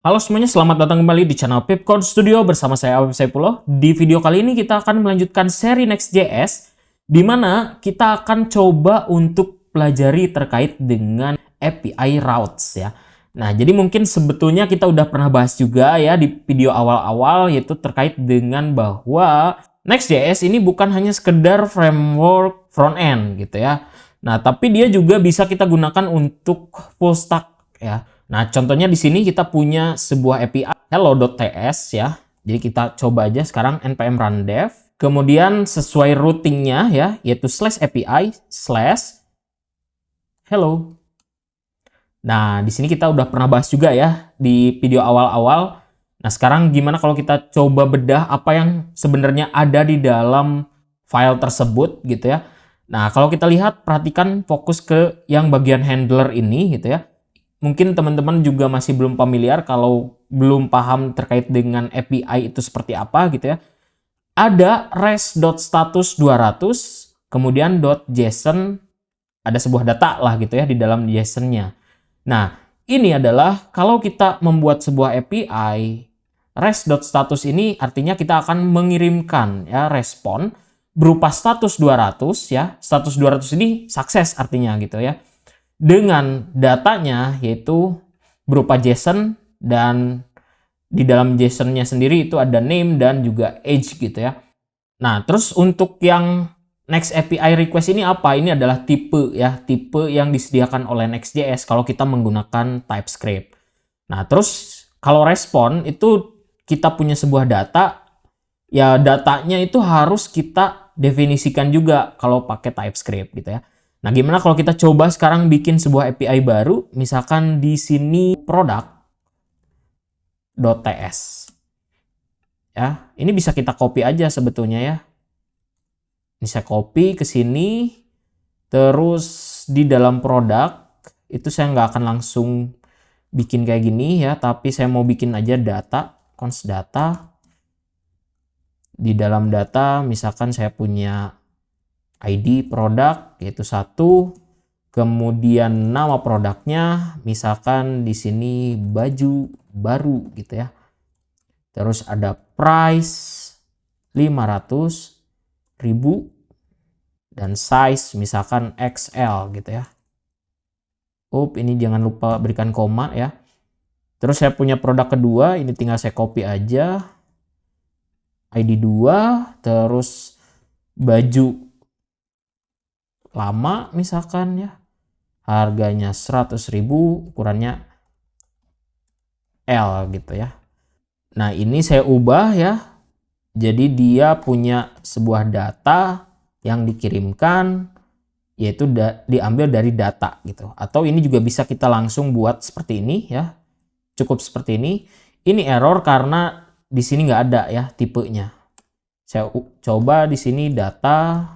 Halo semuanya, selamat datang kembali di channel Pipcode Studio bersama saya Afif Saipullah. Di video kali ini kita akan melanjutkan seri Next.js, di mana kita akan coba untuk pelajari terkait dengan API routes ya. Nah, jadi mungkin sebetulnya kita udah pernah bahas juga ya di video awal-awal, yaitu terkait dengan bahwa Next.js ini bukan hanya sekedar framework front-end gitu ya. Nah, tapi dia juga bisa kita gunakan untuk full stack ya. Nah, contohnya di sini kita punya sebuah API hello.ts ya. Jadi kita coba aja sekarang npm run dev. Kemudian sesuai routingnya ya, yaitu /api/hello. Nah, di sini kita udah pernah bahas juga ya di video awal-awal. Nah, sekarang gimana kalau kita coba bedah apa yang sebenarnya ada di dalam file tersebut gitu ya. Nah, kalau kita lihat, perhatikan fokus ke yang bagian handler ini gitu ya. Mungkin teman-teman juga masih belum familiar kalau belum paham terkait dengan API itu seperti apa gitu ya. Ada res.status200, kemudian .json, ada sebuah data lah gitu ya di dalam JSON-nya. Nah, ini adalah kalau kita membuat sebuah API, res.status ini artinya kita akan mengirimkan ya respon berupa status 200 ya. Status 200 ini sukses artinya gitu ya. Dengan datanya yaitu berupa JSON, dan di dalam JSON-nya sendiri itu ada name dan juga age gitu ya. Nah, terus untuk yang Next API request ini apa? Ini adalah tipe ya, tipe yang disediakan oleh Next.js kalau kita menggunakan TypeScript. Nah, terus kalau respon itu kita punya sebuah data, ya datanya itu harus kita definisikan juga kalau pakai TypeScript gitu ya. Nah, gimana kalau kita coba sekarang bikin sebuah API baru, misalkan di sini product.ts. Ya, ini bisa kita copy aja sebetulnya ya. Ini saya copy ke sini, terus di dalam product itu saya nggak akan langsung bikin kayak gini ya, tapi saya mau bikin aja data, const data. Di dalam data misalkan saya punya ID produk yaitu 1, kemudian nama produknya misalkan di sini baju baru gitu ya. Terus ada price 500.000 dan size misalkan XL gitu ya. Ini jangan lupa berikan koma ya. Terus saya punya produk kedua, ini tinggal saya copy aja. ID 2, terus baju lama misalkan ya, harganya 100.000, ukurannya L gitu ya. Nah, ini saya ubah ya, jadi dia punya sebuah data yang dikirimkan, yaitu diambil dari data gitu. Atau ini juga bisa kita langsung buat seperti ini ya, cukup seperti ini. Ini error karena di sini nggak ada ya tipenya. Saya coba di sini data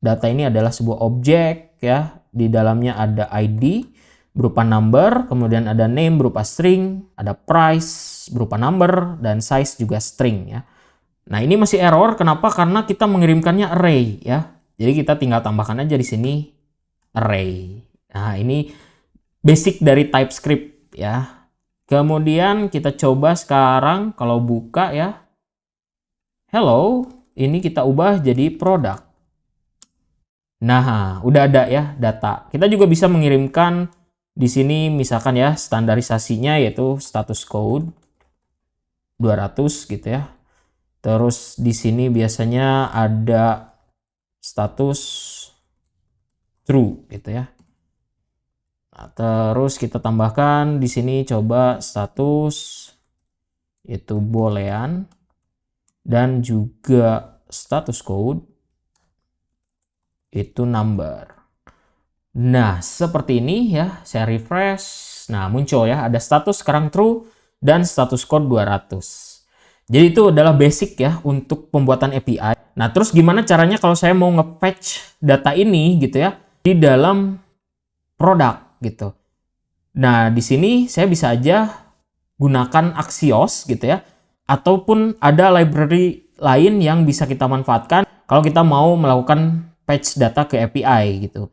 ini adalah sebuah objek ya, di dalamnya ada ID berupa number, kemudian ada name berupa string, ada price berupa number, dan size juga string ya. Nah, ini masih error, kenapa? Karena kita mengirimkannya array ya. Jadi kita tinggal tambahkan aja di sini array. Nah, ini basic dari TypeScript ya. Kemudian kita coba sekarang kalau buka ya, hello, ini kita ubah jadi product. Nah, udah ada ya data. Kita juga bisa mengirimkan di sini misalkan ya standarisasinya yaitu status code 200 gitu ya. Terus di sini biasanya ada status true gitu ya. Nah, terus kita tambahkan di sini coba status itu boolean dan juga status code itu number. Nah, seperti ini ya, saya refresh. Nah, muncul ya, ada status sekarang true dan status code 200. Jadi itu adalah basic ya untuk pembuatan API. Nah, terus gimana caranya kalau saya mau nge-fetch data ini gitu ya di dalam produk gitu. Nah, di sini saya bisa aja gunakan Axios gitu ya, ataupun ada library lain yang bisa kita manfaatkan kalau kita mau melakukan fetch data ke API gitu.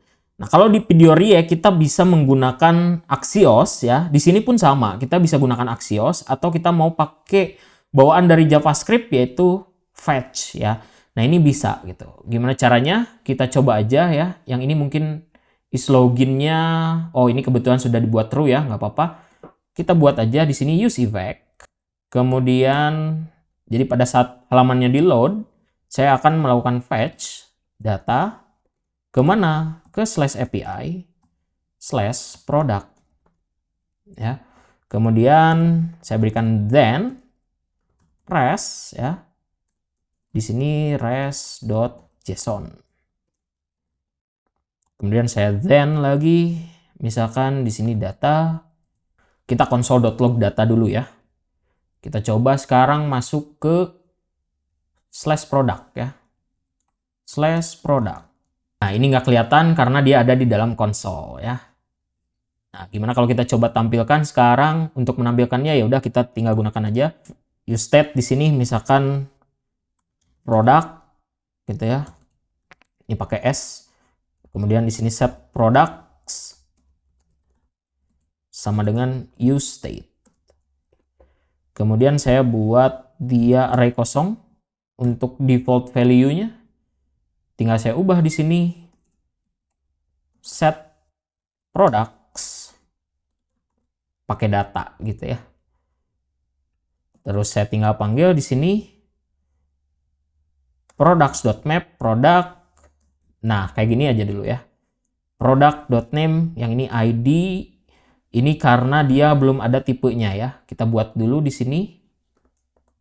Nah, kalau di video React kita bisa menggunakan Axios ya. Di sini pun sama, kita bisa gunakan Axios atau kita mau pakai bawaan dari JavaScript yaitu fetch ya. Nah, ini bisa gitu. Gimana caranya? Kita coba aja ya. Yang ini mungkin is loginnya, oh ini kebetulan sudah dibuat true ya, nggak apa-apa. Kita buat aja di sini use effect. Kemudian, jadi pada saat halamannya di load, saya akan melakukan fetch data kemana? Ke /API /product ya. Kemudian saya berikan then res ya. Di sini res.json. Kemudian saya then lagi, misalkan di sini data, kita console.log data dulu ya. Kita coba sekarang masuk ke /product ya. /product. Nah, ini nggak kelihatan karena dia ada di dalam konsol ya. Nah, gimana kalau kita coba tampilkan sekarang? Untuk menampilkannya ya udah kita tinggal gunakan aja use state di sini misalkan product gitu ya. Ini pakai S. Kemudian di sini set products sama dengan use state. Kemudian saya buat dia array kosong untuk default value-nya. Tinggal saya ubah di sini set products pakai data gitu ya. Terus saya tinggal panggil di sini products.map product. Nah, kayak gini aja dulu ya. Product.name yang ini ID. Ini karena dia belum ada tipenya ya. Kita buat dulu di sini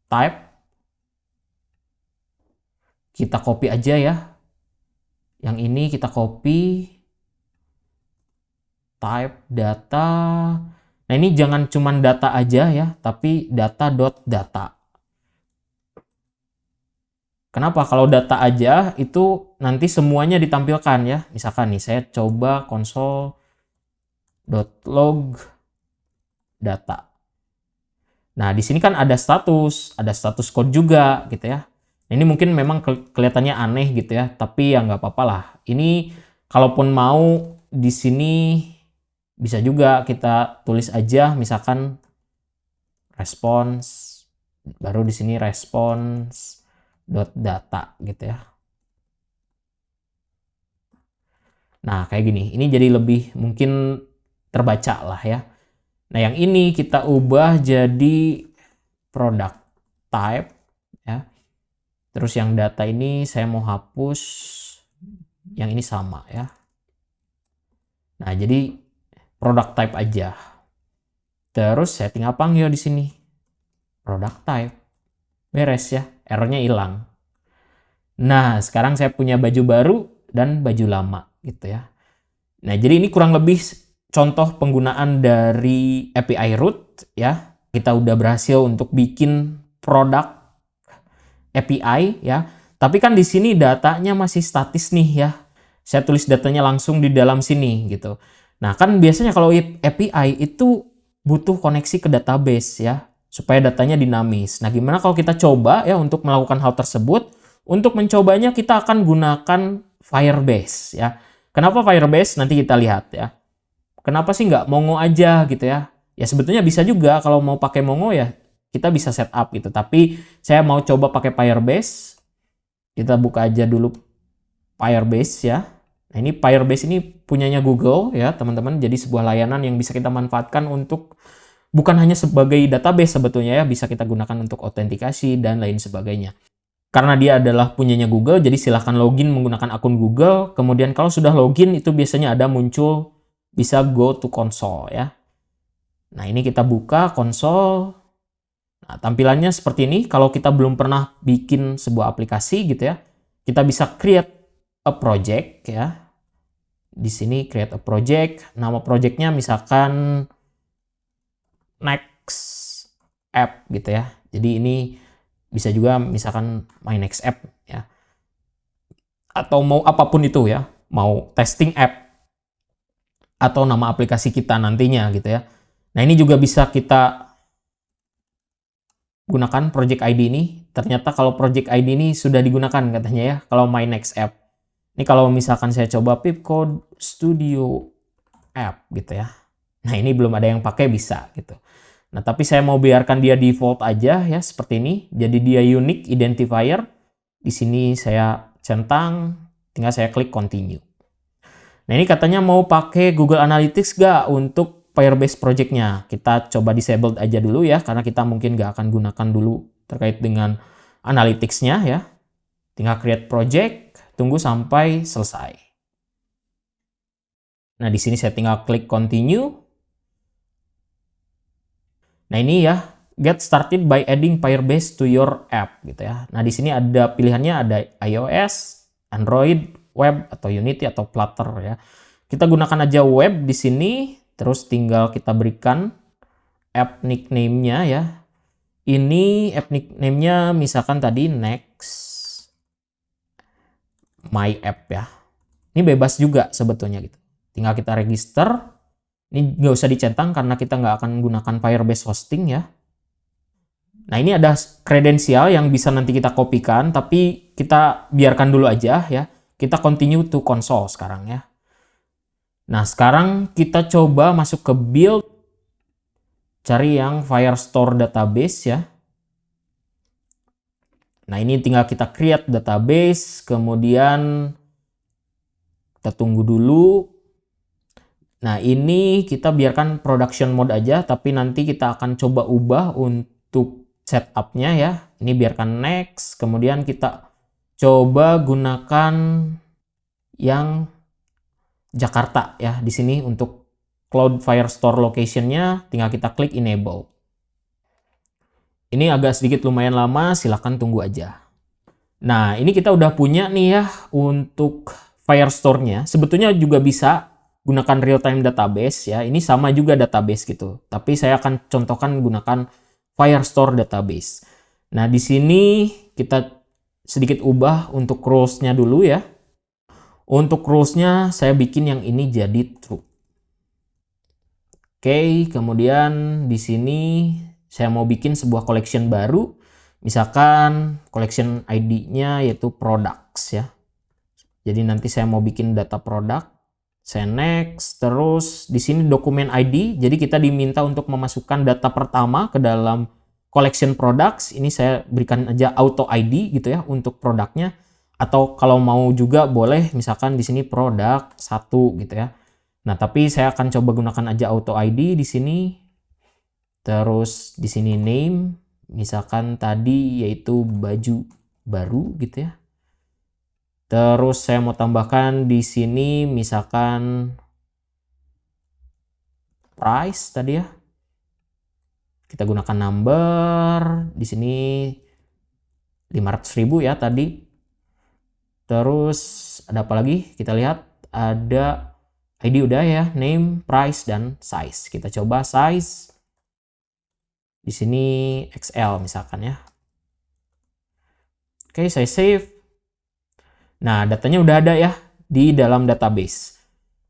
type. Kita copy aja ya. Yang ini kita copy type data. Nah, ini jangan cuman data aja ya, tapi data.data. Kenapa? Kalau data aja itu nanti semuanya ditampilkan ya. Misalkan nih saya coba console.log data. Nah, di sini kan ada status code juga gitu ya. Ini mungkin memang kelihatannya aneh gitu ya, tapi ya nggak apa-apa lah. Ini kalaupun mau di sini bisa juga kita tulis aja misalkan response, baru di sini response.data gitu ya. Nah, kayak gini. Ini jadi lebih mungkin terbaca lah ya. Nah, yang ini kita ubah jadi product type ya. Terus yang data ini saya mau hapus, yang ini sama ya. Nah, jadi product type aja. Terus saya tinggal panggil di sini product type. Beres ya, errornya hilang. Nah, sekarang saya punya baju baru dan baju lama gitu ya. Nah, jadi ini kurang lebih contoh penggunaan dari API root ya. Kita udah berhasil untuk bikin produk API ya. Tapi kan di sini datanya masih statis nih ya. Saya tulis datanya langsung di dalam sini gitu. Nah, kan biasanya kalau API itu butuh koneksi ke database ya, supaya datanya dinamis. Nah, gimana kalau kita coba ya untuk melakukan hal tersebut? Untuk mencobanya kita akan gunakan Firebase ya. Kenapa Firebase? Nanti kita lihat ya. Kenapa sih nggak Mongo aja gitu ya? Ya sebetulnya bisa juga kalau mau pakai Mongo ya kita bisa setup gitu. Tapi saya mau coba pakai Firebase. Kita buka aja dulu Firebase ya. Nah, ini Firebase ini punyanya Google ya teman-teman. Jadi sebuah layanan yang bisa kita manfaatkan untuk bukan hanya sebagai database sebetulnya ya. Bisa kita gunakan untuk autentikasi dan lain sebagainya. Karena dia adalah punyanya Google, jadi silahkan login menggunakan akun Google. Kemudian kalau sudah login itu biasanya ada muncul bisa go to console ya. Nah, ini kita buka console. Nah, tampilannya seperti ini. Kalau kita belum pernah bikin sebuah aplikasi gitu ya, kita bisa create a project ya. Di sini create a project. Nama projectnya misalkan next app gitu ya. Jadi ini bisa juga misalkan my next app ya. Atau mau apapun itu ya. Mau testing app. Atau nama aplikasi kita nantinya gitu ya. Nah, ini juga bisa kita gunakan project ID ini. Ternyata kalau project ID ini sudah digunakan katanya ya, kalau my next app. Ini kalau misalkan saya coba Pipcode Studio App gitu ya. Nah, ini belum ada yang pakai, bisa gitu. Nah, tapi saya mau biarkan dia default aja ya, seperti ini. Jadi dia unique identifier. Di sini saya centang, tinggal saya klik continue. Nah, ini katanya mau pakai Google Analytics gak untuk Firebase project-nya. Kita coba disable aja dulu ya, karena kita mungkin gak akan gunakan dulu terkait dengan Analytics-nya ya. Tinggal create project, tunggu sampai selesai. Nah, di sini saya tinggal klik continue. Nah, ini ya, get started by adding Firebase to your app gitu ya. Nah, di sini ada pilihannya, ada iOS, Android, web, atau Unity, atau Flutter ya. Kita gunakan aja web di sini, terus tinggal kita berikan app nickname-nya ya. Ini app nickname-nya misalkan tadi Next My App ya. Ini bebas juga sebetulnya gitu. Tinggal kita register. Ini nggak usah dicentang karena kita nggak akan gunakan Firebase hosting ya. Nah, ini ada kredensial yang bisa nanti kita kopikan, tapi kita biarkan dulu aja ya. Kita continue to console sekarang ya. Nah, sekarang kita coba masuk ke build, cari yang Firestore database ya. Nah, ini tinggal kita create database, kemudian kita tunggu dulu. Nah, ini kita biarkan production mode aja, tapi nanti kita akan coba ubah untuk setupnya ya. Ini biarkan next, kemudian kita coba gunakan yang Jakarta ya. Di sini untuk Cloud Firestore location-nya tinggal kita klik enable. Ini agak sedikit lumayan lama, silahkan tunggu aja. Nah, ini kita udah punya nih ya untuk Firestore-nya. Sebetulnya juga bisa gunakan real-time database ya. Ini sama juga database gitu. Tapi saya akan contohkan gunakan Firestore database. Nah, di sini kita sedikit ubah untuk rules-nya dulu ya. Untuk rules-nya saya bikin yang ini jadi true. Oke, kemudian di sini saya mau bikin sebuah collection baru. Misalkan collection ID-nya yaitu products ya. Jadi nanti saya mau bikin data product. Saya next, terus di sini dokumen ID. Jadi kita diminta untuk memasukkan data pertama ke dalam collection products. Ini saya berikan aja auto ID gitu ya untuk produknya. Atau kalau mau juga boleh misalkan di sini produk 1 gitu ya. Nah, tapi saya akan coba gunakan aja auto ID di sini. Terus di sini name, misalkan tadi yaitu baju baru gitu ya. Terus saya mau tambahkan di sini misalkan price tadi ya. Kita gunakan number di sini 500.000 ya tadi. Terus ada apa lagi? Kita lihat ada ID udah ya, name, price dan size. Kita coba size. Di sini XL misalkan ya. Oke, saya save. Nah, datanya udah ada ya di dalam database.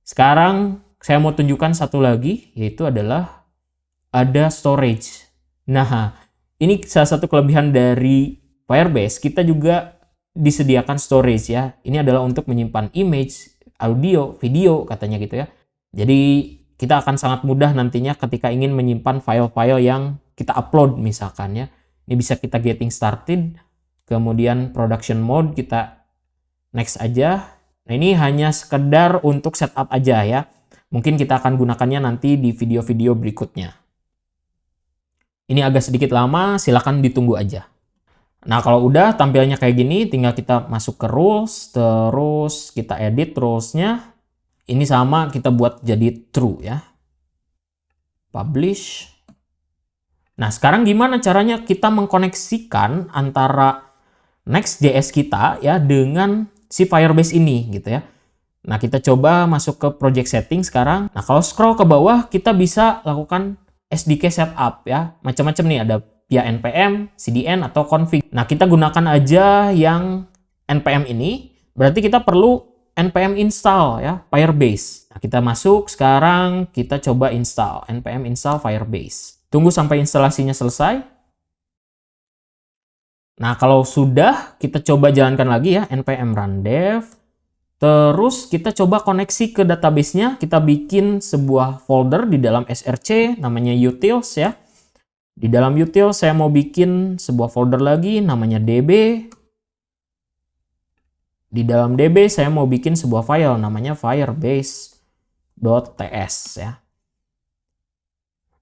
Sekarang saya mau tunjukkan satu lagi, yaitu adalah ada storage. Nah, ini salah satu kelebihan dari Firebase. Kita juga disediakan storage ya. Ini adalah untuk menyimpan image, audio, video katanya gitu ya. Jadi kita akan sangat mudah nantinya ketika ingin menyimpan file-file yang kita upload misalkan ya. Ini bisa kita getting started, kemudian production mode kita next aja. Nah, ini hanya sekedar untuk setup aja ya. Mungkin kita akan gunakannya nanti di video-video berikutnya. Ini agak sedikit lama, silakan ditunggu aja. Nah, kalau udah tampilannya kayak gini, tinggal kita masuk ke rules, terus kita edit rules-nya. Ini sama kita buat jadi true ya. Publish. Nah, sekarang gimana caranya kita mengkoneksikan antara Next.js kita ya dengan si Firebase ini gitu ya. Nah, kita coba masuk ke project setting sekarang. Nah, kalau scroll ke bawah kita bisa lakukan SDK setup ya. Macam-macam nih, ada via npm, cdn atau config. Nah, kita gunakan aja yang npm ini. Berarti kita perlu npm install ya Firebase. Nah, kita masuk sekarang, kita coba install npm install Firebase. Tunggu sampai instalasinya selesai. Nah, kalau sudah, kita coba jalankan lagi ya, npm run dev. Terus kita coba koneksi ke database-nya. Kita bikin sebuah folder di dalam src namanya utils ya. Di dalam utils saya mau bikin sebuah folder lagi namanya db. Di dalam db saya mau bikin sebuah file namanya firebase.ts ya.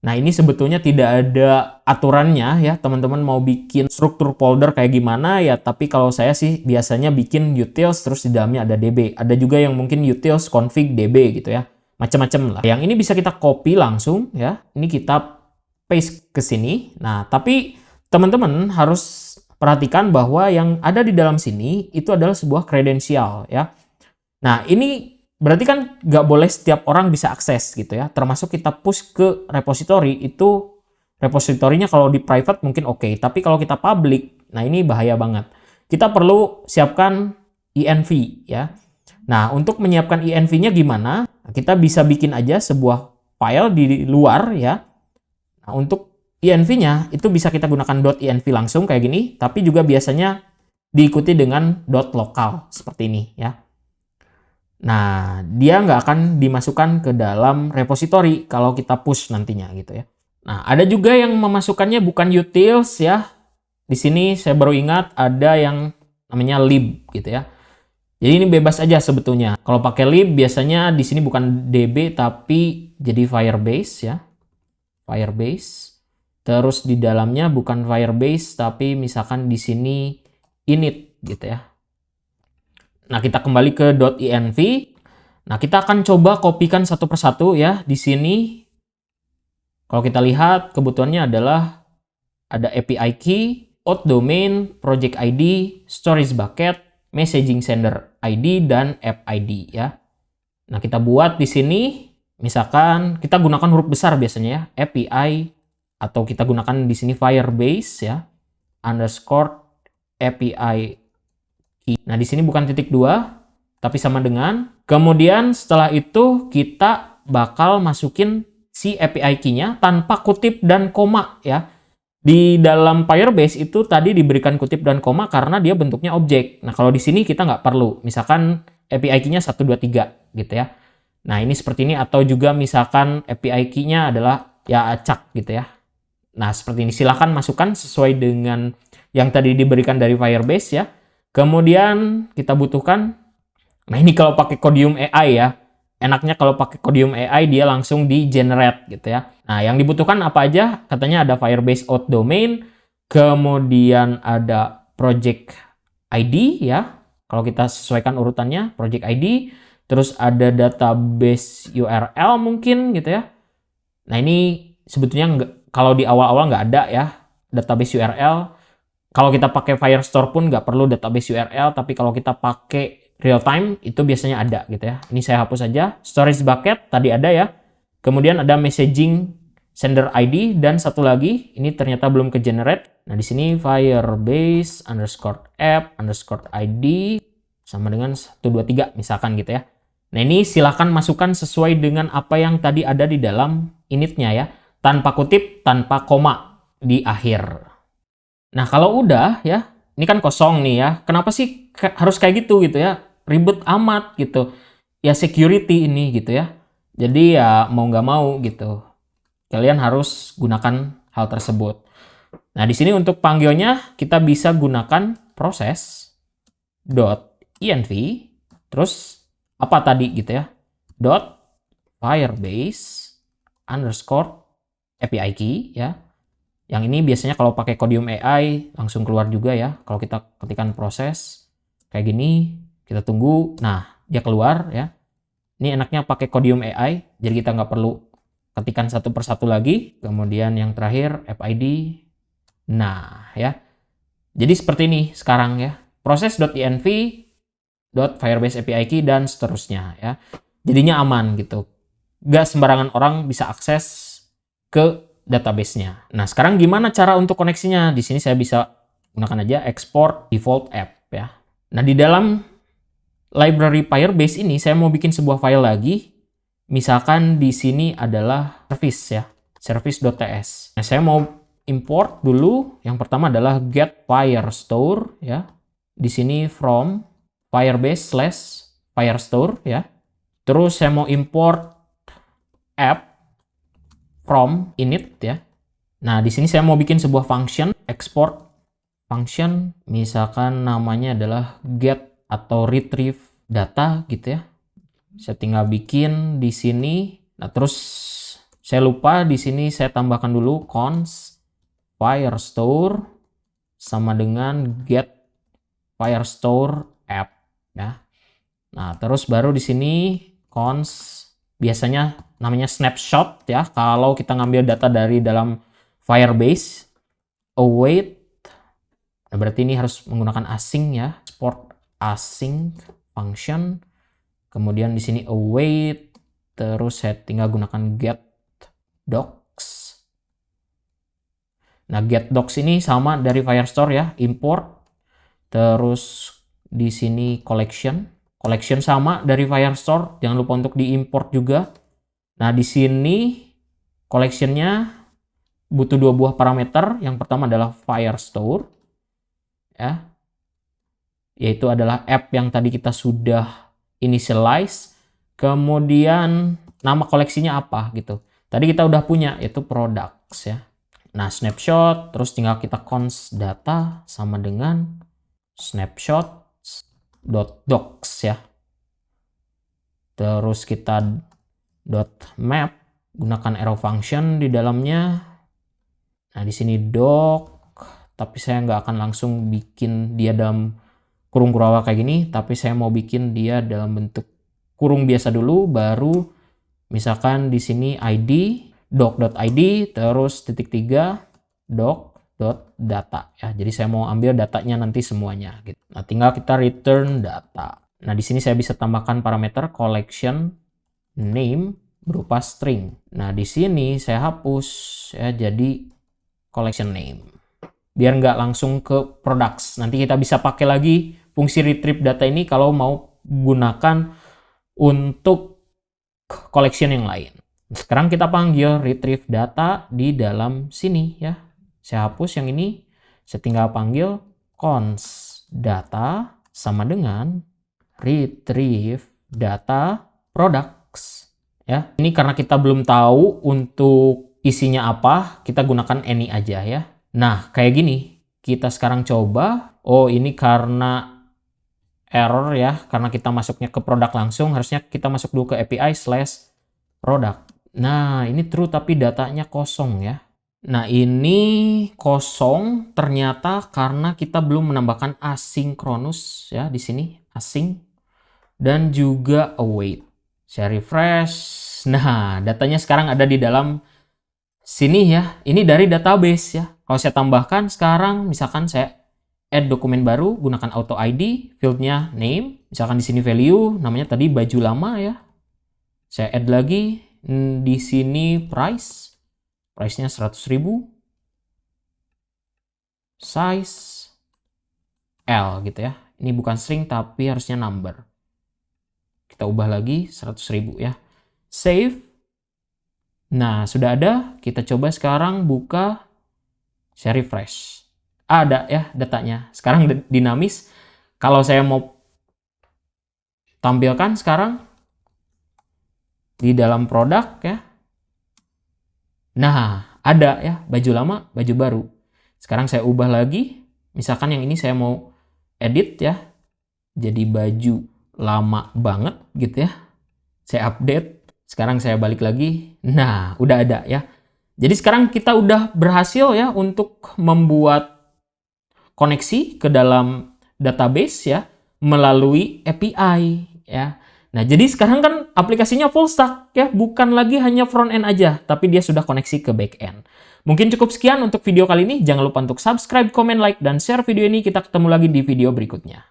Nah, ini sebetulnya tidak ada aturannya ya, teman-teman mau bikin struktur folder kayak gimana ya, tapi kalau saya sih biasanya bikin utils terus di dalamnya ada db. Ada juga yang mungkin utils config db gitu ya, macam-macam lah. Yang ini bisa kita copy langsung ya, ini kita paste ke sini. Nah, tapi teman-teman harus perhatikan bahwa yang ada di dalam sini itu adalah sebuah kredensial ya. Nah, ini berarti kan nggak boleh setiap orang bisa akses gitu ya. Termasuk kita push ke repository, itu repositorinya kalau di private mungkin oke. Tapi kalau kita public, nah ini bahaya banget. Kita perlu siapkan env ya. Nah, untuk menyiapkan env-nya gimana? Kita bisa bikin aja sebuah file di luar ya. Nah, untuk env-nya itu bisa kita gunakan .env langsung kayak gini. Tapi juga biasanya diikuti dengan .local seperti ini ya. Nah, dia nggak akan dimasukkan ke dalam repository kalau kita push nantinya gitu ya. Nah, ada juga yang memasukkannya bukan utils ya. Di sini saya baru ingat ada yang namanya lib gitu ya. Jadi ini bebas aja sebetulnya. Kalau pakai lib biasanya di sini bukan db tapi jadi firebase ya. Firebase. Terus di dalamnya bukan firebase tapi misalkan di sini init gitu ya. Nah, kita kembali ke .env. Nah, kita akan coba kopikan satu persatu ya. Di sini, kalau kita lihat, kebutuhannya adalah ada API key, auth domain, project ID, storage bucket, messaging sender ID, dan app ID ya. Nah, kita buat di sini, misalkan kita gunakan huruf besar biasanya ya, API, atau kita gunakan di sini Firebase ya, underscore API. Nah, di sini bukan titik 2, tapi sama dengan. Kemudian setelah itu kita bakal masukin si API key-nya tanpa kutip dan koma ya. Di dalam Firebase itu tadi diberikan kutip dan koma karena dia bentuknya objek. Nah, kalau di sini kita nggak perlu. Misalkan API key-nya 1, 2, 3 gitu ya. Nah, ini seperti ini. Atau juga misalkan API key-nya adalah ya acak gitu ya. Nah, seperti ini. Silahkan masukkan sesuai dengan yang tadi diberikan dari Firebase ya. Kemudian kita butuhkan, nah ini kalau pakai Codium AI ya, enaknya kalau pakai Codium AI dia langsung di generate gitu ya. Nah, yang dibutuhkan apa aja? Katanya ada Firebase auth domain, kemudian ada project ID ya. Kalau kita sesuaikan urutannya, project ID, terus ada database URL mungkin gitu ya. Nah, ini sebetulnya kalau di awal-awal nggak ada ya, database URL. Kalau kita pakai Firestore pun nggak perlu database URL, tapi kalau kita pakai real time itu biasanya ada gitu ya. Ini saya hapus aja. Storage bucket tadi ada ya. Kemudian ada messaging sender ID dan satu lagi ini ternyata belum ke generate. Nah, di sini Firebase underscore app underscore ID sama dengan 1, 2, 3 misalkan gitu ya. Nah, ini silahkan masukkan sesuai dengan apa yang tadi ada di dalam initnya ya. Tanpa kutip, tanpa koma di akhir. Nah, kalau udah ya, ini kan kosong nih ya. Kenapa sih harus kayak gitu ya? Ribet amat gitu. Ya security ini gitu ya. Jadi ya mau nggak mau gitu. Kalian harus gunakan hal tersebut. Nah, di sini untuk panggilnya kita bisa gunakan proses.env terus apa tadi gitu ya? .firebase underscore API key ya. Yang ini biasanya kalau pakai Codium AI langsung keluar juga ya. Kalau kita ketikkan proses kayak gini, kita tunggu. Nah, dia keluar ya. Ini enaknya pakai Codium AI, jadi kita nggak perlu ketikkan satu persatu lagi. Kemudian yang terakhir app ID. Nah, ya. Jadi seperti ini sekarang ya. Proses.env, .firebase API key dan seterusnya ya. Jadinya aman gitu. Nggak sembarangan orang bisa akses ke database-nya. Nah, sekarang gimana cara untuk koneksinya? Di sini saya bisa gunakan aja export default app ya. Nah, di dalam library Firebase ini saya mau bikin sebuah file lagi. Misalkan di sini adalah service ya, service.ts. Nah, saya mau import dulu. Yang pertama adalah get firestore ya. Di sini from firebase Firestore ya. Terus saya mau import app from init ya. Nah, di sini saya mau bikin sebuah function export function, misalkan namanya adalah get atau retrieve data gitu ya. Saya tinggal bikin di sini. Nah, terus saya lupa di sini saya tambahkan dulu const Firestore sama dengan get Firestore app ya. Nah, terus baru di sini const biasanya namanya snapshot ya kalau kita ngambil data dari dalam Firebase. Await. Nah, berarti ini harus menggunakan async ya. Export async function. Kemudian di sini await. Terus saya tinggal gunakan get docs. Nah, get docs ini sama dari Firestore ya, import. Terus di sini collection. Collection sama dari Firestore, jangan lupa untuk diimport juga. Nah, di sini collectionnya butuh dua buah parameter. Yang pertama adalah Firestore ya, yaitu adalah app yang tadi kita sudah initialize. Kemudian nama koleksinya apa gitu. Tadi kita udah punya, yaitu products ya. Nah, snapshot, terus tinggal kita const data sama dengan snapshot.docs ya. Terus kita .map, gunakan arrow function di dalamnya. Nah, di sini doc, tapi saya nggak akan langsung bikin dia dalam kurung kurawal kayak gini, tapi saya mau bikin dia dalam bentuk kurung biasa dulu, baru misalkan di sini id, doc.id, terus .3 doc.data ya. Jadi saya mau ambil datanya nanti semuanya gitu. Nah, tinggal kita return data. Nah, di sini saya bisa tambahkan parameter collection name berupa string. Nah, di sini saya hapus ya, jadi collection name. Biar nggak langsung ke products. Nanti kita bisa pakai lagi fungsi retrieve data ini kalau mau gunakan untuk collection yang lain. Sekarang kita panggil retrieve data di dalam sini ya. Saya hapus yang ini. Saya tinggal panggil const data sama dengan retrieve data products ya. Ini karena kita belum tahu untuk isinya apa, kita gunakan any aja ya. Nah, kayak gini. Kita sekarang coba. Oh, ini karena error ya. Karena kita masuknya ke produk langsung. Harusnya kita masuk dulu ke API/product. Nah, ini true tapi datanya kosong ya. Nah, ini kosong ternyata karena kita belum menambahkan asynchronous ya di sini. Async. Dan juga await. Saya refresh. Nah, datanya sekarang ada di dalam sini ya. Ini dari database ya. Kalau saya tambahkan sekarang, misalkan saya add dokumen baru, gunakan auto ID, fieldnya name, misalkan di sini value, namanya tadi baju lama ya. Saya add lagi, di sini price-nya 100.000, size L gitu ya. Ini bukan string tapi harusnya number. Kita ubah lagi 100.000 ya. Save. Nah, sudah ada. Kita coba sekarang buka. Saya refresh. Ada ya datanya. Sekarang dinamis. Kalau saya mau tampilkan sekarang di dalam produk ya. Nah, ada ya baju lama, baju baru. Sekarang saya ubah lagi. Misalkan yang ini saya mau edit ya. Jadi baju lama banget gitu ya. Saya update. Sekarang saya balik lagi. Nah, udah ada ya. Jadi sekarang kita udah berhasil ya untuk membuat koneksi ke dalam database ya melalui API ya. Nah, jadi sekarang kan aplikasinya full stack ya, bukan lagi hanya front end aja, tapi dia sudah koneksi ke back end. Mungkin cukup sekian untuk video kali ini. Jangan lupa untuk subscribe, comment, like, dan share video ini. Kita ketemu lagi di video berikutnya.